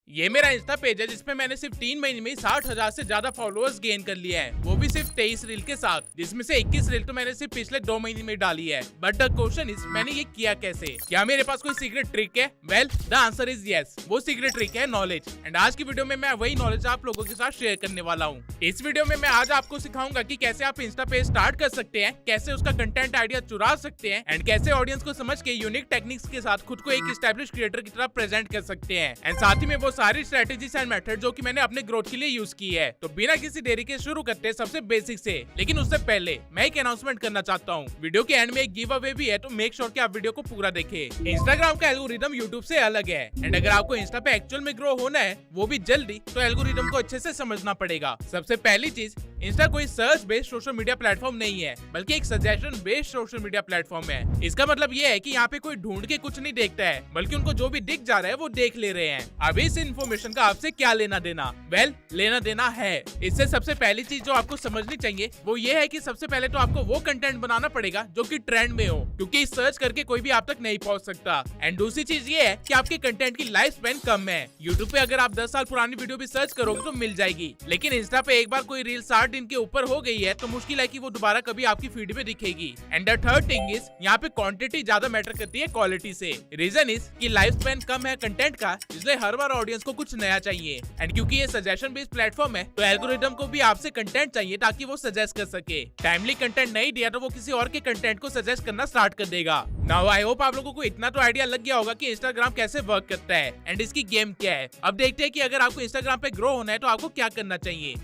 ये मेरा Insta page है जिसपे मैंने सिर्फ 3 महीने में 60,000 से ज्यादा फॉलोअर्स गेन कर लिया है, वो भी सिर्फ 23 रील के साथ, जिसमें से 21 रील तो मैंने सिर्फ पिछले 2 महीने में डाली है। बट द क्वेश्चन इज, मैंने ये किया कैसे? क्या मेरे पास कोई सीक्रेट ट्रिक है? Well, the answer is yes. वो सीक्रेट ट्रिक है नॉलेज। एंड आज की वीडियो में मैं वही नॉलेज आप लोगों के साथ शेयर करने वाला हूँ। इस वीडियो में मैं आज आपको सिखाऊंगा कि कैसे आप इंस्टा पेज स्टार्ट कर सकते हैं, कैसे उसका कंटेंट आइडिया चुरा सकते हैं, एंड कैसे ऑडियंस को समझ के यूनिक टेक्निक्स के साथ खुद को एक एस्टैब्लिश क्रिएटर की तरह प्रेजेंट कर सकते हैं। एंड साथ ही में वो सारी स्ट्रेटेजीज एंड मेथड जो कि मैंने अपने ग्रोथ के लिए यूज की है। तो बिना किसी देरी के शुरू करते हैं सबसे बेसिक से। लेकिन उससे पहले मैं एक अनाउंसमेंट करना चाहता हूँ। वीडियो के एंड में एक गिव अवे भी है, तो मेक श्योर कि आप वीडियो को पूरा देखें। इंस्टाग्राम का एल्गोरिदम यूट्यूब से अलग है, एंड अगर आपको इंस्टा पे एक्चुअल में ग्रो होना है, वो भी जल्दी, तो एल्गोरिदम को अच्छे से समझना पड़ेगा। सबसे पहली चीज, इंस्टा कोई search based social media platform नहीं है, बल्कि एक suggestion based social media platform है। इसका मतलब ये है कि यहाँ पे कोई ढूंढ के कुछ नहीं देखता है, बल्कि उनको जो भी दिख जा रहा है वो देख ले रहे हैं। अब इस इन्फॉर्मेशन का आपसे क्या लेना देना? वेल, लेना देना है। इससे सबसे पहली चीज जो आपको समझनी चाहिए वो ये है कि सबसे पहले तो आपको वो कंटेंट बनाना पड़ेगा जो कि ट्रेंड में हो, क्योंकि सर्च करके कोई भी आप तक नहीं पहुंच सकता। एंड दूसरी चीज ये है कि आपके कंटेंट की लाइफ स्पैन कम है। यूट्यूब पे अगर आप 10 साल पुरानी वीडियो भी सर्च करोगे तो मिल जाएगी, लेकिन इंस्टा पे एक बार कोई रील 60 दिन के ऊपर हो गई है तो मुश्किल है कि वो दोबारा कभी आपकी फीड में दिखेगी। And the third thing is, यहाँ पे क्वांटिटी ज्यादा मैटर करती है क्वालिटी से। रीजन इज कि लाइफ स्पैन कम है कंटेंट का, इसलिए हर बार ऑडियंस को कुछ नया चाहिए। एंड क्योंकि ये सजेशन बेस्ड प्लेटफॉर्म है, तो एल्गोरिदम को भी आपसे कंटेंट चाहिए ताकि वो सजेस्ट कर सके। टाइमली कंटेंट नहीं दिया तो वो किसी और के कंटेंट को सजेस्ट करना स्टार्ट कर देगा। नाउ आई होप आप लोगों को इतना तो आइडिया लग गया होगा कि इंस्टाग्राम कैसे वर्क करता है एंड इसकी गेम क्या है। अब देखते हैं कि अगर आपको इंस्टाग्राम पे ग्रो होना है तो आपको क्या करना चाहिए।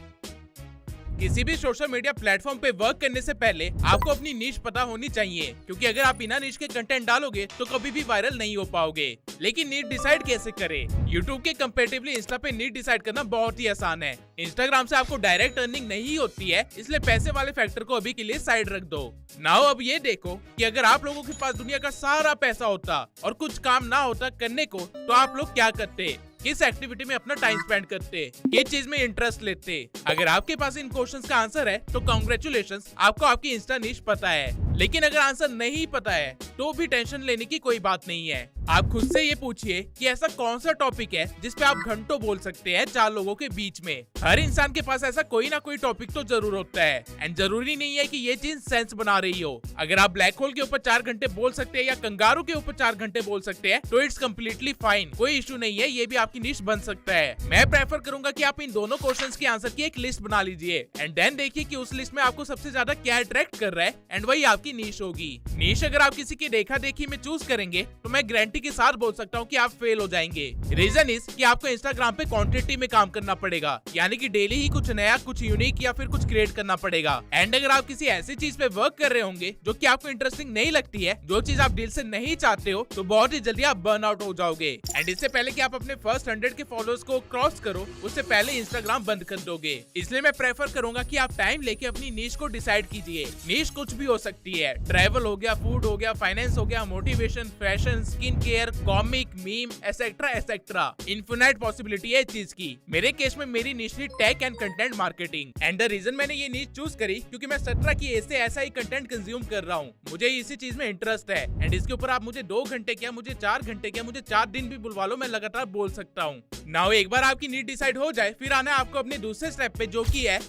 किसी भी सोशल मीडिया प्लेटफॉर्म पे वर्क करने से पहले आपको अपनी नीश पता होनी चाहिए, क्योंकि अगर आप बिना नीश के कंटेंट डालोगे तो कभी भी वायरल नहीं हो पाओगे। लेकिन नीड डिसाइड कैसे करें? यूट्यूब के कंपैरेटिवली इंस्टा पे नीड डिसाइड करना बहुत ही आसान है। इंस्टाग्राम से आपको डायरेक्ट अर्निंग नहीं होती है, इसलिए पैसे वाले फैक्टर को अभी के लिए साइड रख दो। नाउ अब ये देखो कि अगर आप लोगों के पास दुनिया का सारा पैसा होता और कुछ काम ना होता करने को, तो आप लोग क्या करते? किस एक्टिविटी में अपना टाइम स्पेंड करते, किस चीज में इंटरेस्ट लेते? अगर आपके पास इन क्वेश्चंस का आंसर है तो कांग्रेचुलेशंस, आपको आपकी इंस्टा नीश पता है। लेकिन अगर आंसर नहीं पता है तो भी टेंशन लेने की कोई बात नहीं है। आप खुद से ये पूछिए कि ऐसा कौन सा टॉपिक है जिसपे आप घंटों बोल सकते हैं 4 लोगों के बीच में। हर इंसान के पास ऐसा कोई ना कोई टॉपिक तो जरूर होता है, एंड जरूरी नहीं है कि ये चीज सेंस बना रही हो। अगर आप ब्लैक होल के ऊपर 4 घंटे बोल सकते हैं या कंगारू के ऊपर 4 घंटे बोल सकते हैं तो इट्स कम्प्लीटली फाइन, कोई इशू नहीं है, ये भी आपकी निश बन सकता है। मैं प्रेफर करूंगा कि आप इन दोनों क्वेश्चंस के आंसर की एक लिस्ट बना लीजिए, एंड देन देखिए कि उस लिस्ट में आपको सबसे ज्यादा क्या अट्रैक्ट कर रहा है, एंड वही आपकी निश होगी। निश अगर आप किसी की देखा देखी में चूज करेंगे तो मैं गारंटी के साथ बोल सकता हूँ कि आप फेल हो जाएंगे। रीजन इज कि आपको इंस्टाग्राम पे क्वांटिटी में काम करना पड़ेगा, यानी कि डेली ही कुछ नया, कुछ यूनिक या फिर कुछ क्रिएट करना पड़ेगा। एंड अगर आप किसी ऐसी चीज पे वर्क कर रहे होंगे जो कि आपको इंटरेस्टिंग नहीं लगती है, जो चीज आप दिल से नहीं चाहते हो, तो बहुत ही जल्दी आप बर्न आउट हो जाओगे। एंड इससे पहले कि आप अपने फर्स्ट 100 के फॉलोअर्स को क्रॉस करो, उससे पहले इंस्टाग्राम बंद कर दोगे। इसलिए मैं प्रेफर करूंगा कि आप टाइम लेके अपनी नीश को डिसाइड कीजिए। नीश कुछ भी हो सकती है, ट्रैवल हो गया, फूड हो गया, फाइनेंस हो गया, motivation, fashion, skin care, comic, meme, etcetera etcetera. Infinite possibility है इस चीज की। मेरे केस में मेरी नीश थी tech and content marketing, and the reason मैंने ये नीश चूज करी क्योंकि मैं 17 की एज से ऐसा ही कंटेंट कंज्यूम कर रहा हूँ। मुझे इसी चीज में इंटरेस्ट है, एंड इसके ऊपर आप मुझे 2 घंटे क्या, मुझे 4 घंटे क्या, मुझे 4 दिन भी बुलवा लो, मैं लगातार बोल सकता हूँ। नाउ एक बार आपकी नीड डिसाइड हो जाए, फिर आना है आपको अपने दूसरे स्टेप पे, जो की है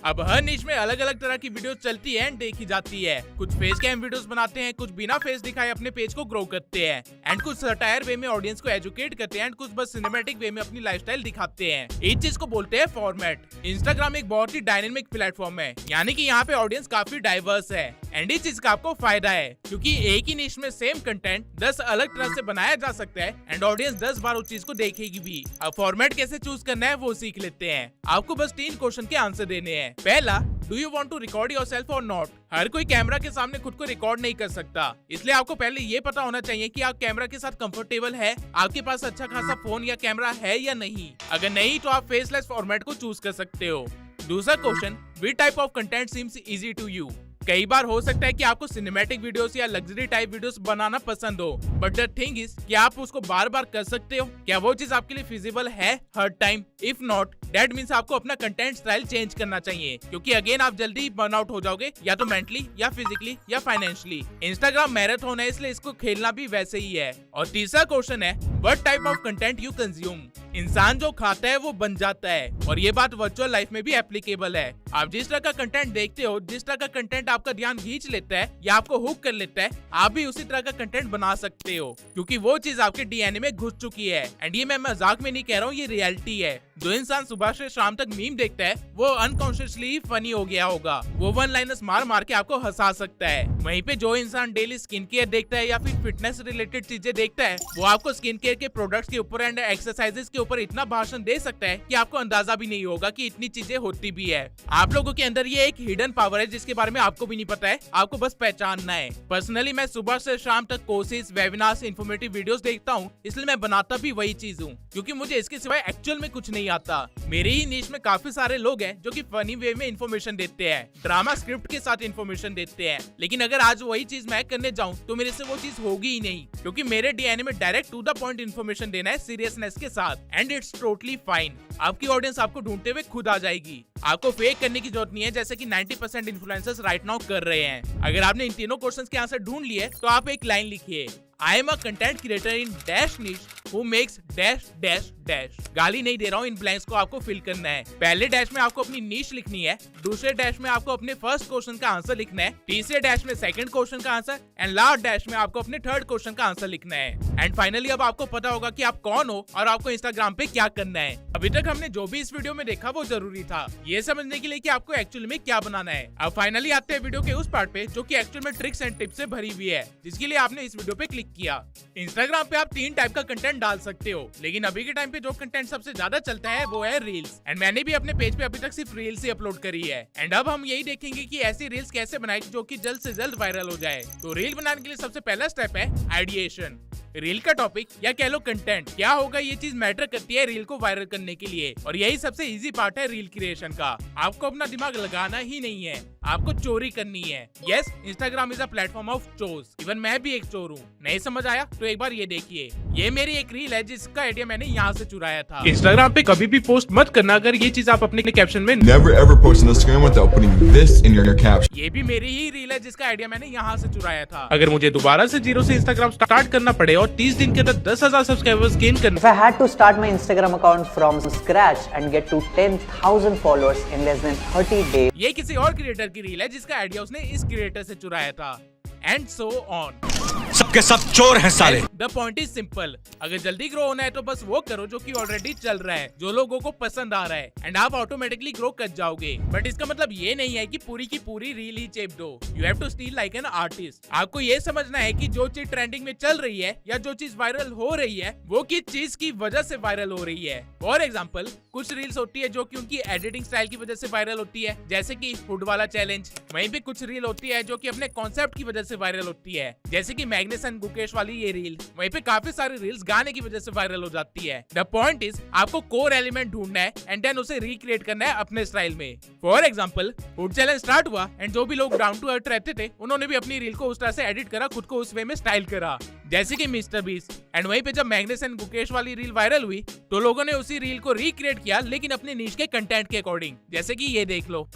अब हर निश में अलग अलग तरह की वीडियो चलती है एंड देखी जाती है। कुछ फेस कैम वीडियोस बनाते हैं, कुछ बिना फेस दिखाए अपने पेज को ग्रो करते हैं, एंड कुछ सटायर वे में ऑडियंस को एजुकेट करते हैं, एंड कुछ बस सिनेमैटिक वे में अपनी लाइफस्टाइल दिखाते हैं। इस चीज को बोलते हैं फॉर्मेट। इंस्टाग्राम एक बहुत ही डायनेमिक प्लेटफॉर्म है, यानी कि यहाँ पे ऑडियंस काफी डाइवर्स है, एंड इस चीज का आपको फायदा है क्योंकि एक ही निश में सेम कंटेंट 10 अलग तरह से बनाया जा सकता है, एंड ऑडियंस 10 बार उस चीज को देखेगी भी। अब फॉर्मेट कैसे चूज करना है वो सीख लेते हैं। आपको बस 3 क्वेश्चन के आंसर देने हैं। पहला, do you want to record yourself or not? हर कोई कैमरा के सामने खुद को रिकॉर्ड नहीं कर सकता, इसलिए आपको पहले ये पता होना चाहिए कि आप कैमरा के साथ कंफर्टेबल है, आपके पास अच्छा खासा फोन या कैमरा है या नहीं। अगर नहीं तो आप फेसलेस फॉर्मेट को चूज कर सकते हो। दूसरा question, which type of content seems easy to you? कई बार हो सकता है कि आपको सिनेमैटिक वीडियोस या लग्जरी टाइप वीडियोस बनाना पसंद हो, बट द थिंग इज कि आप उसको बार बार कर सकते हो? क्या वो चीज आपके लिए फिजिबल है हर time? If not, that means आपको अपना कंटेंट स्टाइल चेंज करना चाहिए, क्योंकि अगेन आप जल्दी बर्न आउट हो जाओगे, या तो मेंटली या फिजिकली या फाइनेंशियली। इंस्टाग्राम मैराथन है, इसलिए इसको खेलना भी वैसे ही है। और तीसरा क्वेश्चन है, what type of content you consume? इंसान जो खाता है वो बन जाता है, और ये बात वर्चुअल लाइफ में भी एप्लीकेबल है। आप जिस तरह का कंटेंट देखते हो, जिस तरह का कंटेंट आपका ध्यान खींच लेता है या आपको हुक कर लेता है, आप भी उसी तरह का कंटेंट बना सकते हो, क्योंकि वो चीज आपके डीएनए में घुस चुकी है। एंड ये मैं मजाक में नहीं कह रहा हूँ, ये रियलिटी है। जो इंसान सुबह से शाम तक मीम देखता है वो अनकॉन्शियसली फनी हो गया होगा, वो वन लाइनर्स मार मार के आपको हंसा सकता है। वहीं पे जो इंसान डेली स्किन केयर देखता है या फिर फिटनेस रिलेटेड चीजें देखता है, वो आपको स्किन केयर के प्रोडक्ट्स के ऊपर एंड एक्सरसाइजेस के ऊपर इतना भाषण दे सकता है कि आपको अंदाजा भी नहीं होगा कि इतनी चीजें होती भी है। आप लोगों के अंदर ये एक हिडन पावर है जिसके बारे में आपको भी नहीं पता है, आपको बस पहचानना है। पर्सनली मैं सुबह से शाम तक कोर्सेज, वेबिनार्स, इन्फॉर्मेटिव वीडियोस देखता हूँ, इसलिए मैं बनाता भी वही चीज हूँ, क्योंकि मुझे इसके सिवाय एक्चुअल में कुछ नहीं आता। मेरे ही नीश में काफी सारे लोग हैं जो कि फनी वे में इन्फॉर्मेशन देते हैं, ड्रामा स्क्रिप्ट के साथ इन्फॉर्मेशन देते हैं, लेकिन अगर आज वही चीज मैं करने जाऊं तो मेरे से वो चीज होगी ही नहीं, क्योंकि मेरे डीएनए में direct to the point information देना है सीरियसनेस के साथ। And it's totally fine. आपकी ऑडियंस आपको ढूंढते हुए खुद आ जाएगी। आपको फेक करने की जरूरत नहीं है, जैसे कि 90% इन्फ्लुएंसर्स राइट नाउ कर रहे हैं। अगर आपने इन तीनों क्वेश्चंस के आंसर ढूंढ लिए तो आप एक लाइन लिखिए, I am a content creator in dash niche who makes dash dash dash। गाली नहीं दे रहा हूँ, इन ब्लैंक्स को आपको फिल करना है। पहले डैश में आपको अपनी नीश लिखनी है, दूसरे डैश में आपको अपने फर्स्ट क्वेश्चन का आंसर लिखना है, तीसरे डैश में सेकंड क्वेश्चन का आंसर, एंड लास्ट डैश में आपको अपने थर्ड क्वेश्चन का आंसर लिखना है। एंड फाइनली अब आपको पता होगा कि आप कौन हो और आपको इंस्टाग्राम पे क्या करना है। अभी तक हमने जो भी इस वीडियो में देखा वो जरूरी था ये समझने के लिए कि आपको एक्चुअल में क्या बनाना है। अब फाइनली आते हैं वीडियो के उस पार्ट पे जो कि एक्चुअल में ट्रिक्स एंड टिप्स से भरी हुई है, जिसके लिए आपने इस वीडियो पे क्लिक किया। इंस्टाग्राम पे आप 3 टाइप का कंटेंट डाल सकते हो, लेकिन अभी के टाइम पे जो कंटेंट सबसे ज्यादा चलता है वो है रील्स। एंड मैंने भी अपने पेज पे अभी तक सिर्फ रील्स ही अपलोड करी है। एंड अब हम यही देखेंगे कि ऐसी रील्स कैसे बनाए जो कि जल्द से जल्द वायरल हो जाए। तो रील बनाने के लिए सबसे पहला स्टेप है आइडिएशन। रील का टॉपिक या कह लो कंटेंट क्या होगा, ये चीज मैटर करती है रील को वायरल करने के लिए, और यही सबसे इजी पार्ट है रील क्रिएशन का। आपको अपना दिमाग लगाना ही नहीं है, आपको चोरी करनी है। Yes, Instagram is a platform of chores. Even मैं भी एक चोर हूँ। नहीं समझ आया तो एक बार ये देखिए, ये मेरी एक रील है जिसका आइडिया मैंने यहाँ से चुराया था। इंस्टाग्राम पे कभी भी पोस्ट मत करना अगर ये चीज आप अपने कैप्शन में Never ever post on Instagram without putting this in your caption। ये भी मेरी ही रील है जिसका आइडिया मैंने यहाँ से चुराया था। अगर मुझे दोबारा से जीरो से इंस्टाग्राम स्टार्ट करना पड़े और 30 दिन के अंदर 10,000 सब्सक्राइबर्स गेन करना, If I had to start my Instagram account from scratch and get to 10,000 followers in less than 30 days, ये किसी और क्रिएटर की रील है जिसका आइडिया उसने इस क्रिएटर से चुराया था। And so on. सबके सब चोर हैं साले। द पॉइंट इज सिंपल, अगर जल्दी ग्रो होना है तो बस वो करो जो कि ऑलरेडी चल रहा है, जो लोगों को पसंद आ रहा है, एंड आप ऑटोमेटिकली ग्रो कर जाओगे। बट इसका मतलब ये नहीं है कि पूरी की पूरी रील ही चेप दो। You have to steal like an artist. आपको ये समझना है कि जो चीज ट्रेंडिंग में चल रही है या जो चीज वायरल हो रही है वो किस चीज की वजह से वायरल हो रही है। फॉर एग्जाम्पल, कुछ रील्स होती है जो कि उनकी एडिटिंग स्टाइल की वजह से वायरल होती है, जैसे कि हुड वाला चैलेंज। वहीं पे कुछ रील होती है जो कि अपने कॉन्सेप्ट की वजह से वायरल होती है, जैसे कि मैग्नेस एंड गुकेश वाली ये रील। वहीं पे काफी सारी रील्स गाने की वजह से वायरल हो जाती है। द पॉइंट इज आपको कोर एलिमेंट ढूंढना है एंड देन उसे रिक्रिएट करना है अपने स्टाइल में। For example, hood challenge start हुआ एंड जो भी लोग डाउन टू अर्थ रहते थे उन्होंने भी अपनी रील को उस तरह से एडिट करा, खुद को उस वे में स्टाइल करा, जैसे कि मिस्टर बीस्ट। एंड वहीं पे जब मैग्नेस एंड गुकेश वाली रील वायरल हुई तो लोगों ने उसी रील को रिक्रिएट किया, लेकिन अपने नीश के कंटेंट के अकॉर्डिंग, जैसे कि ये देख लो।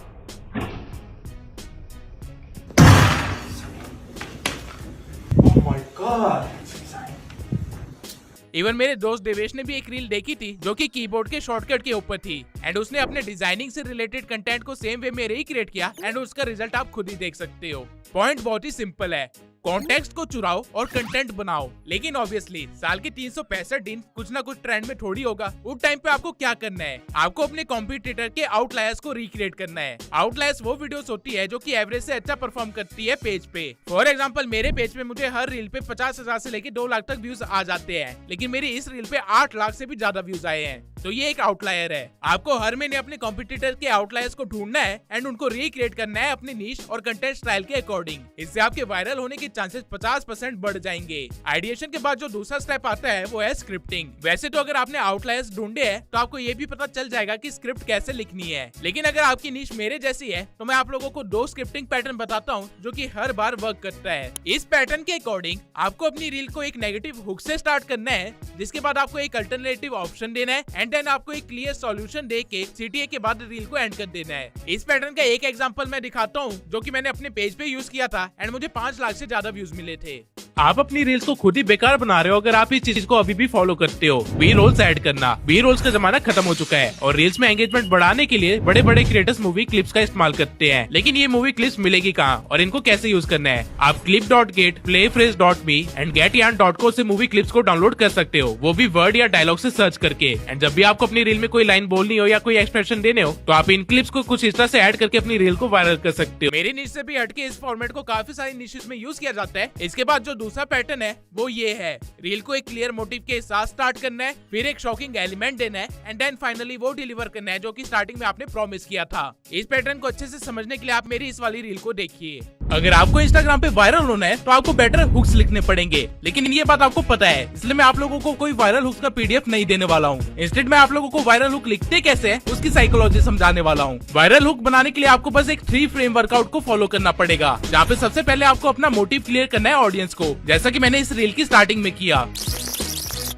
इवन मेरे दोस्त देवेश ने भी एक रील देखी थी जो कि कीबोर्ड के शॉर्टकट के ऊपर थी, एंड उसने अपने डिजाइनिंग से रिलेटेड कंटेंट को सेम वे में रिक्रिएट किया, एंड उसका रिजल्ट आप खुद ही देख सकते हो। पॉइंट बहुत ही सिंपल है, कॉन्टेक्स्ट को चुराओ और कंटेंट बनाओ। लेकिन ऑब्वियसली साल के 365 दिन कुछ ना कुछ ट्रेंड में थोड़ी होगा। उस टाइम पे आपको क्या करना है, आपको अपने कॉम्पिटिटर के आउटलायर्स को रिक्रिएट करना है। आउटलायर्स वो वीडियोस होती है जो कि एवरेज से अच्छा परफॉर्म करती है पेज पे। फॉर एग्जांपल, मेरे पेज पे मुझे हर रील पे 50,000 से लेके 2 लाख तक व्यूज आ जाते हैं, लेकिन मेरी इस रील पे 8 लाख से भी ज्यादा व्यूज आए हैं, तो ये एक आउटलायर है। आपको हर महीने अपने कॉम्पिटिटर के आउटलायर्स को ढूंढना है एंड उनको रिक्रिएट करना है अपने नीश और कंटेंट स्टाइल के अकॉर्डिंग। इससे आपके वायरल होने के चांसेस 50% बढ़ जाएंगे। आइडिएशन के बाद जो दूसरा स्टेप आता है वो है स्क्रिप्टिंग। वैसे तो अगर आपने आउटलायर्स ढूंढे हैं तो आपको ये भी पता चल जाएगा कि स्क्रिप्ट कैसे लिखनी है, लेकिन अगर आपकी नीश मेरे जैसी है तो मैं आप लोगों को 2 स्क्रिप्टिंग पैटर्न बताता हूँ जो कि हर बार वर्क करता है। इस पैटर्न के अकॉर्डिंग आपको अपनी रील को एक नेगेटिव हुक से स्टार्ट करना है, जिसके बाद आपको एक अल्टरनेटिव ऑप्शन देना है, एंड देन आपको एक क्लियर सॉल्यूशन दे के CTA के बाद रील को एंड कर देना है। इस पैटर्न का एक एग्जांपल मैं दिखाता हूँ जो कि मैंने अपने पेज पे यूज किया था एंड मुझे 5 लाख से ज्यादा व्यूज मिले थे। आप अपनी रील्स को खुद ही बेकार बना रहे हो अगर आप इस चीज को अभी भी फॉलो करते हो। बी रोल्स ऐड करना, बी रोल्स का जमाना खत्म हो चुका है और रील्स में एंगेजमेंट बढ़ाने के लिए बड़े बड़े क्रिएटर्स मूवी क्लिप्स का इस्तेमाल करते हैं, लेकिन ये मूवी क्लिप्स मिलेगी कहाँ और इनको कैसे यूज करना है? आप clip.get, playphrase.me एंड getyarn.co से मूवी क्लिप्स को डाउनलोड कर सकते हो, वो भी वर्ड या डायलॉग से सर्च करके। एंड जब भी आपको अपनी रील में कोई लाइन बोलनी हो या कोई एक्सप्रेशन देने हो तो आप इन क्लिप्स को कुछ इस तरह से ऐड करके अपनी रील को वायरल कर सकते हो। मेरी निश से भी हटके इस फॉर्मेट को काफी सारी निशेस में यूज किया जाता है। इसके बाद जो दूसरा पैटर्न है वो ये है, रील को एक क्लियर मोटिव के साथ स्टार्ट करना है, फिर एक शॉकिंग एलिमेंट देना है एंड देन फाइनली वो डिलीवर करना है जो कि स्टार्टिंग में आपने प्रॉमिस किया था। इस पैटर्न को अच्छे से समझने के लिए आप मेरी इस वाली रील को देखिए। अगर आपको इंस्टाग्राम पे वायरल होना है तो आपको बेटर हुक्स लिखने पड़ेंगे, लेकिन ये बात आपको पता है, इसलिए मैं आप लोगों को कोई वायरल हुक्स का पीडीएफ नहीं देने वाला हूँ। इंस्टेड मैं आप लोगों को वायरल हुक लिखते कैसे है उसकी साइकोलॉजी समझाने वाला हूँ। वायरल हुक बनाने के लिए आपको बस एक 3 फ्रेम वर्कआउट को फॉलो करना पड़ेगा, जहाँ पे सबसे पहले आपको अपना मोटिव क्लियर करना है ऑडियंस को, जैसा कि मैंने इस रील की स्टार्टिंग में किया।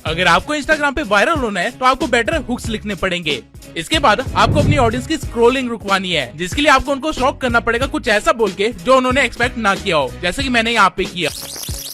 अगर आपको इंस्टाग्राम पे वायरल होना है तो आपको बेटर हुक्स लिखने पड़ेंगे। इसके बाद आपको अपनी ऑडियंस की स्क्रोलिंग रुकवानी है, जिसके लिए आपको उनको शॉक करना पड़ेगा कुछ ऐसा बोल के जो उन्होंने एक्सपेक्ट ना किया हो, जैसे कि मैंने यहाँ पे किया।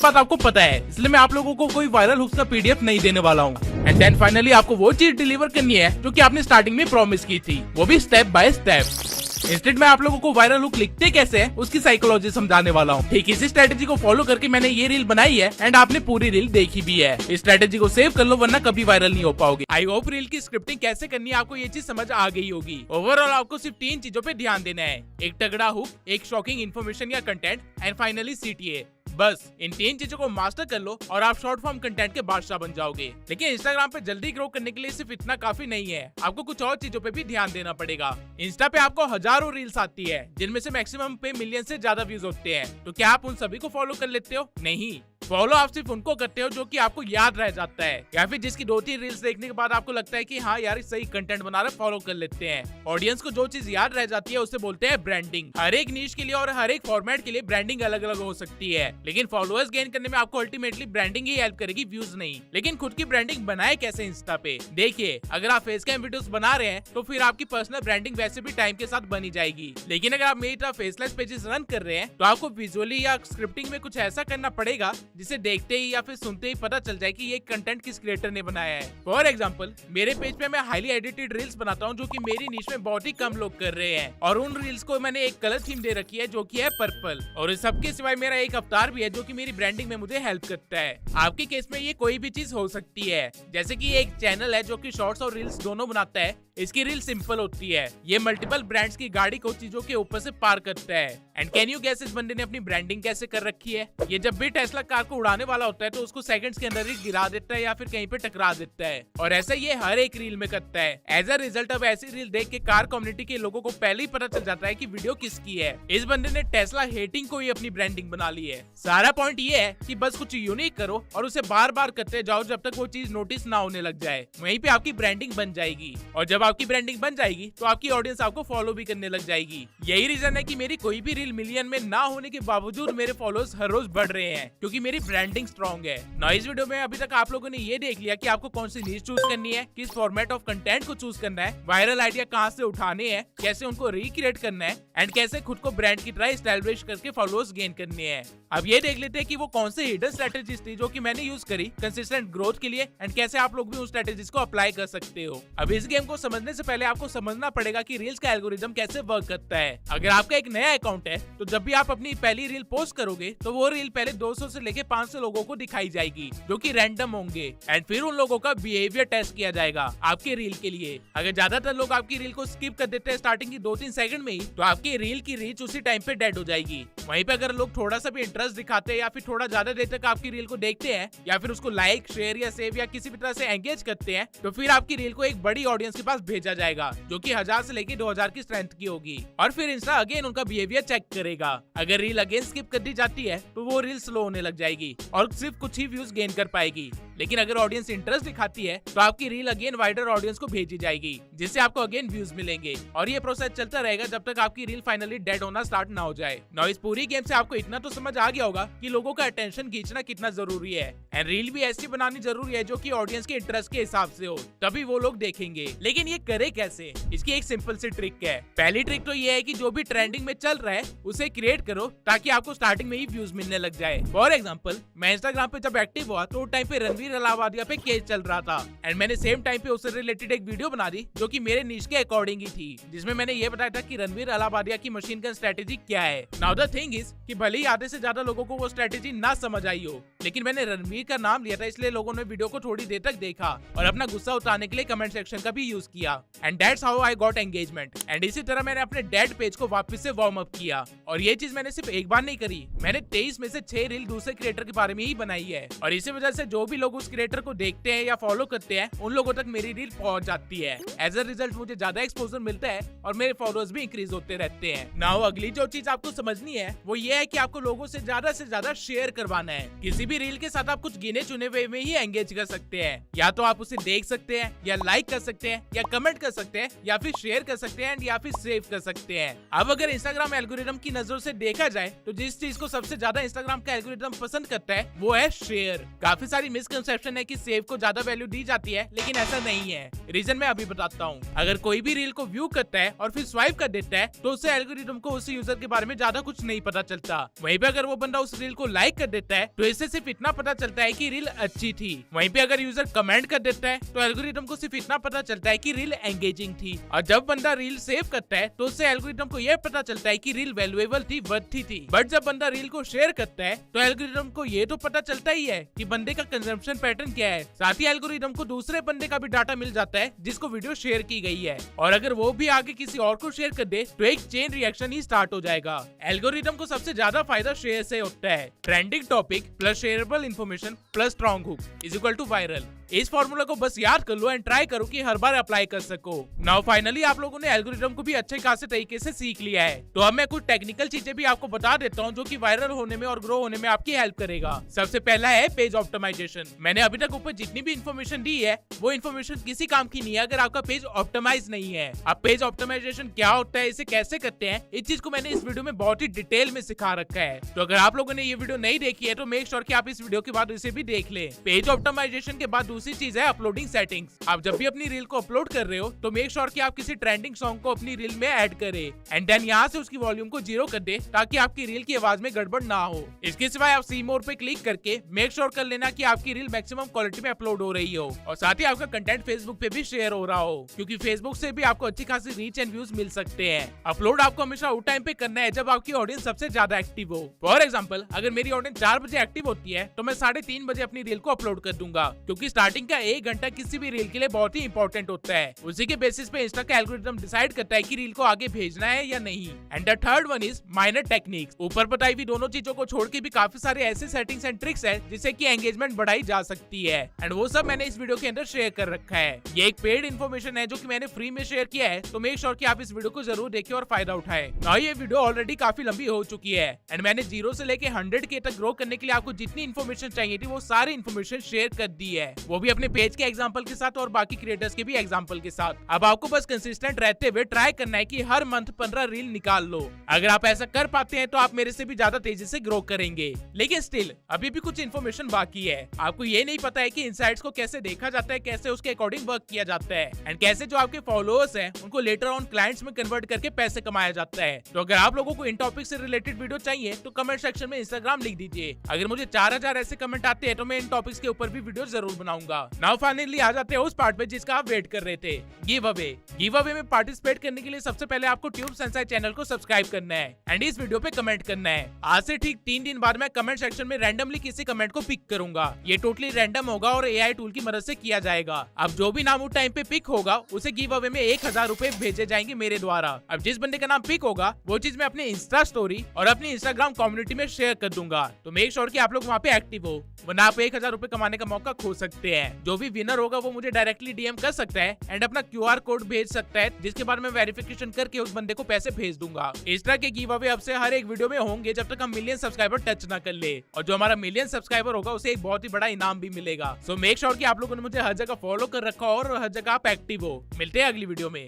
बात आपको पता है, इसलिए मैं आप लोगों को कोई वायरल हुक्स का पीडीएफ नहीं देने वाला हूँ। एंड देन फाइनली आपको वो चीज डिलीवर करनी है जो कि आपने स्टार्टिंग में प्रॉमिस की थी, वो भी स्टेप बाय स्टेप। इंस्टेड मैं आप लोगों को वायरल हुक लिखते कैसे है उसकी साइकोलॉजी समझाने वाला हूँ। ठीक इसी स्ट्रेटेजी को फॉलो करके मैंने ये रील बनाई है एंड आपने पूरी रील देखी भी है। इस स्ट्रेटेजी को सेव कर लो वरना कभी वायरल नहीं हो पाओगे। आई होप रील की स्क्रिप्टिंग कैसे करनी है आपको ये चीज समझ आ गई होगी। ओवरऑल आपको सिर्फ 3 चीजों पे ध्यान देना है, एक तगड़ा हुक, एक शॉकिंग इन्फॉर्मेशन या कंटेंट एंड फाइनली CTA। बस इन 3 चीजों को मास्टर कर लो और आप शॉर्ट फॉर्म कंटेंट के बादशाह बन जाओगे। लेकिन इंस्टाग्राम पे जल्दी ग्रो करने के लिए सिर्फ इतना काफी नहीं है, आपको कुछ और चीजों पे भी ध्यान देना पड़ेगा। इंस्टा पे आपको हजारों रील्स आती है जिनमें से मैक्सिमम पे मिलियन से ज्यादा व्यूज होते हैं, तो क्या आप उन सभी को फॉलो कर लेते हो? नहीं, फॉलो आप सिर्फ उनको करते हो जो कि आपको याद रह जाता है या फिर जिसकी 2-3 रील्स देखने के बाद आपको लगता है कि हाँ यार सही कंटेंट बना रहा है, फॉलो कर लेते हैं। ऑडियंस को जो चीज याद रह जाती है उसे बोलते हैं ब्रांडिंग। हर एक नीश के लिए और हर एक फॉर्मेट के लिए ब्रांडिंग अलग अलग हो सकती है, लेकिन फॉलोअर्स गेन करने में आपको अल्टीमेटली ब्रांडिंग ही हेल्प करेगी, व्यूज नहीं। लेकिन खुद की ब्रांडिंग बनाए कैसे इंस्टा पे? देखिए, अगर आप फेस कैम वीडियोस बना रहे हैं तो फिर आपकी पर्सनल ब्रांडिंग वैसे भी टाइम के साथ बनी जाएगी, लेकिन अगर आप मेरी तरह फेसलेस पेजेस रन कर रहे हैं तो आपको विजुअली या स्क्रिप्टिंग में कुछ ऐसा करना पड़ेगा जिसे देखते ही या फिर सुनते ही पता चल जाए कि ये कंटेंट किस क्रिएटर ने बनाया है। फॉर एग्जांपल, मेरे पेज पे मैं हाईली एडिटेड रील्स बनाता हूँ जो कि मेरी नीश में बहुत ही कम लोग कर रहे हैं, और उन रील्स को मैंने एक कलर थीम दे रखी है जो कि है पर्पल। और इस सबके सिवाय मेरा एक अवतार भी है जो कि मेरी ब्रांडिंग में मुझे हेल्प करता है। आपके केस में ये कोई भी चीज हो सकती है, जैसे कि एक चैनल है जो कि शॉर्ट्स और रील्स दोनों बनाता है। इसकी रील सिंपल होती है, ये मल्टीपल ब्रांड्स की गाड़ी को चीजों के ऊपर से पार करता है। एंड कैन यू गेस इस बंदे ने अपनी ब्रांडिंग कैसे कर रखी है? ये जब भी टेस्ला कार को उड़ाने वाला होता है तो उसको सेकंड्स के अंदर ही गिरा देता है या फिर कहीं पे टकरा देता है, और ऐसा ये हर एक रील में करता है। एज अ रिजल्ट अब ऐसी रील देख के कार कम्युनिटी के लोगों को पहले ही पता चल जाता है कि वीडियो किसकी है। इस बंदे ने टेस्ला हेटिंग को ही अपनी ब्रांडिंग बना ली है। सारा पॉइंट ये है कि बस कुछ यूनिक करो और उसे बार बार करते जाओ जब तक वो चीज नोटिस ना होने लग जाए, वहीं पे आपकी ब्रांडिंग बन जाएगी। और जब आपकी ब्रांडिंग बन जाएगी तो आपकी ऑडियंस आपको फॉलो भी करने लग जाएगी। यही रीजन है कि मेरी कोई भी रील मिलियन में ना होने के बावजूद मेरे फॉलोअर्स हर रोज बढ़ रहे हैं, क्योंकि मेरी ब्रांडिंग स्ट्रॉन्ग है। ना इस वीडियो में अभी तक आप लोगों ने ये देख लिया कि आपको कौन सी नीश चूज करनी है, किस फॉर्मेट ऑफ कंटेंट को चूज करना है, वायरल आइडिया कहाँ से उठाने हैं, कैसे उनको रिक्रिएट करना है एंड कैसे खुद को ब्रांड की तरह एस्टैब्लिश करके फॉलोअर्स गेन करने हैं। अब ये देख लेते हैं कि वो कौन से हिडन स्ट्रेटेजीज थी जो कि मैंने यूज करी कंसिस्टेंट ग्रोथ के लिए, एंड कैसे आप लोग भी उन स्ट्रेटेजीज को अप्लाई कर सकते हो। अब इस गेम को समझने से पहले आपको समझना पड़ेगा कि रील्स का एल्गोरिदम कैसे वर्क करता है। अगर आपका एक नया अकाउंट है तो जब भी आप अपनी पहली रील पोस्ट करोगे तो वो रील पहले 200 से लेके 500 लोगों को दिखाई जाएगी जो कि रैंडम होंगे, एंड फिर उन लोगों का बिहेवियर टेस्ट किया जाएगा आपके रील के लिए। अगर ज्यादातर लोग आपकी रील को स्किप कर देते हैं स्टार्टिंग की 2-3 सेकंड में ही, तो आपकी रील की रीच उसी टाइम पे डेड हो जाएगी। वहीं पे अगर लोग थोड़ा सा भी इंटरेस्ट दिखाते हैं या फिर थोड़ा ज्यादा देर तक आपकी रील को देखते हैं या फिर उसको लाइक, शेयर या सेव या किसी भी तरह से एंगेज करते हैं, तो फिर आपकी रील को एक बड़ी ऑडियंस के पास भेजा जाएगा जो कि 1000 से लेके 2000 की स्ट्रेंथ की होगी, और फिर इंस्टा अगेन उनका बिहेवियर चेक करेगा। अगर रील अगेन स्किप कर दी जाती है तो वो रील स्लो होने लग जाएगी और सिर्फ कुछ ही व्यूज गेन कर पाएगी। लेकिन अगर ऑडियंस इंटरेस्ट दिखाती है तो आपकी रील अगेन वाइडर ऑडियंस को भेजी जाएगी, जिससे आपको अगेन व्यूज मिलेंगे और ये प्रोसेस चलता रहेगा जब तक आपकी रील फाइनली डेड होना स्टार्ट ना हो जाए। नाउ इस पूरी गेम से आपको इतना तो समझ आ गया होगा कि लोगों का अटेंशन खींचना कितना जरूरी है एंड रील भी ऐसी बनानी जरूरी है जो कि ऑडियंस के इंटरेस्ट के हिसाब से हो, तभी वो लोग देखेंगे। लेकिन ये करे कैसे? इसकी एक सिंपल सी ट्रिक है। पहली ट्रिक तो ये है कि जो भी ट्रेंडिंग में चल रहा है उसे क्रिएट करो ताकि आपको स्टार्टिंग में ही व्यूज मिलने लग जाए। फॉर एग्जाम्पल, मैं इंस्टाग्राम पे जब एक्टिव हुआ तो टाइम पे रणवीर अलाहाबादिया पे केस चल रहा था एंड मैंने सेम टाइम पे उससे रिलेटेड एक वीडियो बना दी जो कि मेरे नीश के अकॉर्डिंग ही थी, जिसमें मैंने ये बताया था कि रणवीर अलाहाबादिया की मशीन गन स्ट्रेटेजी क्या है। नाउ द थिंग इज कि भले ही आधे से ज्यादा लोगों को वो स्ट्रेटेजी ना समझ आई हो, लेकिन मैंने रणवीर का नाम लिया था इसलिए लोगों ने वीडियो को थोड़ी देर तक देखा और अपना गुस्सा उतारने के लिए कमेंट सेक्शन का भी यूज किया and that's how I got engagement. And इसी तरह मैंने अपने डेड पेज को वापस से वार्म अप किया और ये चीज मैंने सिर्फ एक बार नहीं करी, मैंने 23 में से 6 रील दूसरे क्रिएटर के बारे में ही बनाई है और इसी वजह से जो भी लोग उस क्रिएटर को देखते हैं या फॉलो करते हैं उन लोगों तक मेरी रील पहुंच जाती है। एज अ रिजल्ट मुझे ज्यादा एक्सपोजर मिलता है और मेरे फॉलोअर्स भी इंक्रीज होते रहते हैं। नाउ अगली जो चीज आपको समझनी है वो ये है कि आपको लोगों से ज्यादा शेयर करवाना है। किसी भी रील के साथ आप कुछ गिने चुने वे में ही एंगेज कर सकते हैं, या तो आप उसे देख सकते हैं या लाइक कर सकते हैं या कमेंट कर सकते हैं या फिर शेयर कर सकते हैं या फिर सेव कर सकते हैं। अब अगर इंस्टाग्राम एल्गोरिथम की नजरों से देखा जाए तो जिस चीज को सबसे ज्यादा इंस्टाग्राम का एल्गोरिथम पसंद करता है वो है शेयर। काफी सारी मिसकंसेप्शन है कि सेव को ज्यादा वैल्यू दी जाती है, लेकिन ऐसा नहीं है। रीजन मैं अभी बताता हूँ। अगर कोई भी रील को व्यू करता है और फिर स्वाइप कर देता है तो उससे एल्गोरिथम को उस यूजर के बारे में ज्यादा कुछ नहीं पता चलता। वहीं पे अगर वो बंदा उस रील को लाइक कर देता है तो इससे सिर्फ इतना पता चलता है कि रील अच्छी थी। वहीं पे अगर यूजर कमेंट कर देता है तो एल्गोरिथम को सिर्फ इतना पता चलता है कि रील एंगेजिंग थी। और जब बंदा रील सेव करता है तो उससे एल्गोरिथम को यह पता चलता है कि रील वैल्यूएबल थी, वर्थी थी। बट जब बंदा रील को शेयर करता है तो एल्गोरिथम को ये तो पता चलता ही है कि बंदे का कंजम्पशन पैटर्न क्या है, साथ ही एल्गोरिथम को दूसरे बंदे का भी डाटा मिल जाता है जिसको वीडियो शेयर की गई है। और अगर वो भी आगे किसी और को शेयर कर दे तो एक चेन रिएक्शन ही स्टार्ट हो जाएगा। एल्गोरिथम को सबसे ज्यादा फायदा शेयर से होता है। Trending topic plus shareable information plus strong hook is equal to viral. इस फॉर्मूला को बस याद कर लो एंड ट्राई करो कि हर बार अप्लाई कर सको। नाउ फाइनली आप लोगों ने एल्गोरिथम को भी अच्छे खासे तरीके से सीख लिया है, तो अब मैं कुछ टेक्निकल चीजें भी आपको बता देता हूँ जो कि वायरल होने में और ग्रो होने में आपकी हेल्प करेगा। सबसे पहला है पेज ऑप्टिमाइजेशन। मैंने अभी तक ऊपर जितनी भी इन्फॉर्मेशन दी है वो इन्फॉर्मेशन किसी काम की नहीं है अगर आपका पेज ऑप्टिमाइज नहीं है। अब पेज ऑप्टिमाइजेशन क्या होता है, इसे कैसे करते हैं, इस चीज को मैंने इस वीडियो में बहुत ही डिटेल में सिखा रखा है। तो अगर आप लोगों ने ये वीडियो नहीं देखी है तो मेक श्योर कि आप इस वीडियो के बाद इसे भी देख ले। पेज ऑप्टिमाइजेशन के बाद दूसरी चीज है अपलोडिंग सेटिंग्स। आप जब भी अपनी रील को अपलोड कर रहे हो तो मेक श्योर कि आप किसी ट्रेंडिंग सॉन्ग को अपनी रील में ऐड करें एंड देन यहाँ से उसकी वॉल्यूम को 0 कर दे ताकि आपकी रील की आवाज में गड़बड़ ना हो। इसके सिवाय आप सी मोर पे क्लिक करके मेक श्योर कर लेना कि आपकी रील मैक्सिमम क्वालिटी में अपलोड हो रही हो और साथ ही आपका कंटेंट फेसबुक पे भी शेयर हो रहा हो, क्योंकि फेसबुक से भी आपको अच्छी खासी रीच एंड व्यूज मिल सकते हैं। अपलोड आपको हमेशा उस टाइम पे करना है जब आपकी ऑडियंस सबसे ज्यादा एक्टिव हो। फॉर एग्जाम्पल, अगर मेरी ऑडियंस 4 बजे एक्टिव होती है तो मैं 3:30 बजे अपनी रील को अपलोड कर दूंगा, क्योंकि स्टार्टिंग का 1 घंटा किसी भी रील के लिए बहुत ही इंपॉर्टेंट होता है। उसी के बेसिस पे इंस्टा का एल्गोरिथम डिसाइड करता है कि रील को आगे भेजना है या नहीं। And the third one is minor techniques. ऊपर बताई हुई दोनों चीजों को छोड़ के भी काफी सारे ऐसे सेटिंग्स एंड ट्रिक्स है जिससे कि एंगेजमेंट बढ़ाई जा सकती है एंड वो सब मैंने इस वीडियो के अंदर शेयर कर रखा है। ये एक पेड इन्फॉर्मेशन है जो कि मैंने फ्री में शेयर किया है, तो मेक श्योर कि आप इस वीडियो को जरूर देखिए और फायदा उठाएं। नाउ ये वीडियो ऑलरेडी काफी लंबी हो चुकी है एंड मैंने 0 से लेके 100K तक ग्रो करने के लिए आपको जितनी इन्फॉर्मेशन चाहिए थी वो सारी इन्फॉर्मेशन शेयर कर दी है, वो भी अपने पेज के एग्जाम्पल के साथ और बाकी क्रिएटर्स के भी एग्जाम्पल के साथ। अब आपको बस कंसिस्टेंट रहते हुए ट्राई करना है कि हर मंथ 15 रील निकाल लो। अगर आप ऐसा कर पाते हैं तो आप मेरे से भी ज्यादा तेजी से ग्रो करेंगे। लेकिन स्टिल अभी भी कुछ इन्फॉर्मेशन बाकी है। आपको ये नहीं पता है कि इनसाइट्स को कैसे देखा जाता है, कैसे उसके अकॉर्डिंग वर्क किया जाता है एंड कैसे जो आपके फॉलोअर्स हैं उनको लेटर ऑन क्लाइंट्स में कन्वर्ट करके पैसे कमाया जाता है। तो अगर आप लोगों को इन टॉपिक से रिलेटेड वीडियो चाहिए तो कमेंट सेक्शन में इंस्टाग्राम लिख दीजिए। अगर मुझे 4000 ऐसे कमेंट आते हैं तो मैं इन टॉपिक्स के ऊपर भी वीडियो जरूर बनाऊंगा। नाउ फाइनली आ जाते हैं उस पार्ट पे जिसका आप वेट कर रहे थे, गिव अवे में पार्टिसिपेट करने के लिए सबसे पहले आपको ट्यूब सेंसाई चैनल को सब्सक्राइब करना है एंड इस वीडियो पे कमेंट करना है। आज से ठीक 3 दिन बाद मैं कमेंट सेक्शन में रैंडमली किसी कमेंट को पिक करूंगा। ये टोटली रैंडम होगा और एआई टूल की मदद से किया जाएगा। अब जो भी नाम उस टाइम पे पिक होगा उसे गिव अवे में 1000 रुपए भेजे जाएंगे मेरे द्वारा। अब जिस बंदे का नाम पिक होगा वो चीज मैं अपने इंस्टा स्टोरी और अपनी इंस्टाग्राम कम्युनिटी में शेयर कर दूंगा, तो मेक श्योर कि आप लोग वहाँ पे एक्टिव हो, वरना आप 1000 रुपए कमाने का मौका खो सकते हैं। जो भी विनर होगा वो मुझे डायरेक्टली डीएम कर सकता है एंड अपना QR कोड भेज सकता है, जिसके बाद मैं वेरिफिकेशन करके उस बंदे को पैसे भेज दूंगा। इस तरह के गिव अवे अब से हर एक वीडियो में होंगे जब तक हम मिलियन सब्सक्राइबर टच ना कर ले, और जो हमारा मिलियन सब्सक्राइबर होगा उसे एक बहुत ही बड़ा इनाम भी मिलेगा। सो मेक श्योर कि आप लोगों ने मुझे हर जगह फॉलो कर रखा हो और हर जगह आप एक्टिव हो। मिलते हैं अगली वीडियो में।